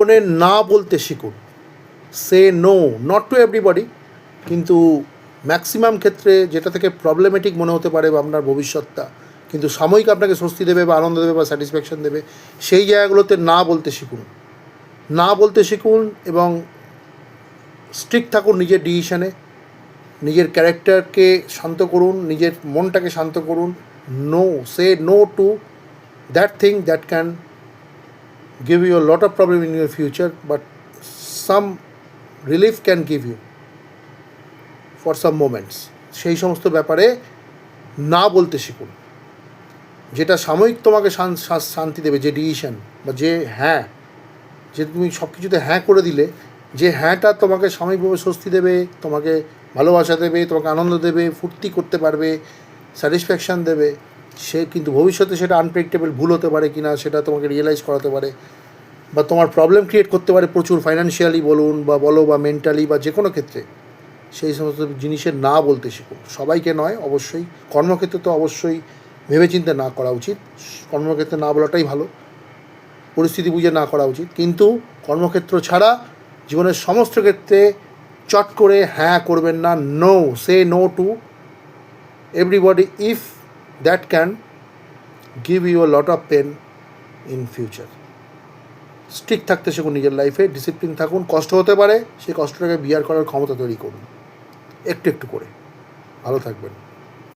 জীবনে না বলতে শিখুন। Say no, not to everybody, কিন্তু ম্যাক্সিমাম ক্ষেত্রে যেটা থেকে প্রবলেমেটিক মনে হতে পারে বা আপনার ভবিষ্যৎটা কিন্তু সাময়িক আপনাকে স্বস্তি দেবে বা আনন্দ দেবে বা স্যাটিসফ্যাকশন দেবে, সেই জায়গাগুলোতে না বলতে শিখুন। না বলতে শিখুন এবং স্ট্রিক্ট থাকুন নিজের ডিসিশনে। নিজের ক্যারেক্টারকে শান্ত করুন, নিজের মনটাকে শান্ত করুন। No, say no to that thing that can give you a lot of problem in your future, but some relief can give you for some moments. সেই সমস্ত ব্যাপারে না বলতে শিখুন। যেটা সাময়িক তোমাকে শান্তি দেবে, যে ডিসিশন বা যে হ্যাঁ, যে তুমি সব কিছুতে হ্যাঁ করে দিলে, যে হ্যাঁটা তোমাকে সাময়িকভাবে স্বস্তি দেবে, তোমাকে ভালোবাসা দেবে, তোমাকে আনন্দ দেবে, ফুর্তি করতে পারবে, স্যাটিসফ্যাকশান দেবে, সে কিন্তু ভবিষ্যতে সেটা আনপ্রেডিক্টেবল ভুল হতে পারে কিনা সেটা তোমাকে রিয়েলাইজ করাতে পারে, বা তোমার প্রবলেম ক্রিয়েট করতে পারে প্রচুর, ফাইন্যান্সিয়ালি বলুন বা মেন্টালি বা যে কোনো ক্ষেত্রে। সেই সমস্ত জিনিসের না বলতে শিখুন। সবাইকে নয় অবশ্যই, কর্মক্ষেত্রে তো অবশ্যই ভেবেচিন্তে না করা উচিত। কর্মক্ষেত্রে না বলাটাই ভালো, পরিস্থিতি বুঝে না করা উচিত, কিন্তু কর্মক্ষেত্র ছাড়া জীবনের সমস্ত ক্ষেত্রে চট করে হ্যাঁ করবেন না। No, say no to everybody if that can give you a lot of pain in future. Strict থাকতে শিখুন নিজের লাইফে, ডিসিপ্লিন থাকুন। কষ্ট হতে পারে, সেই কষ্টটাকে বিয়ার করার ক্ষমতা তৈরি করুন একটু একটু করে। ভালো থাকবেন।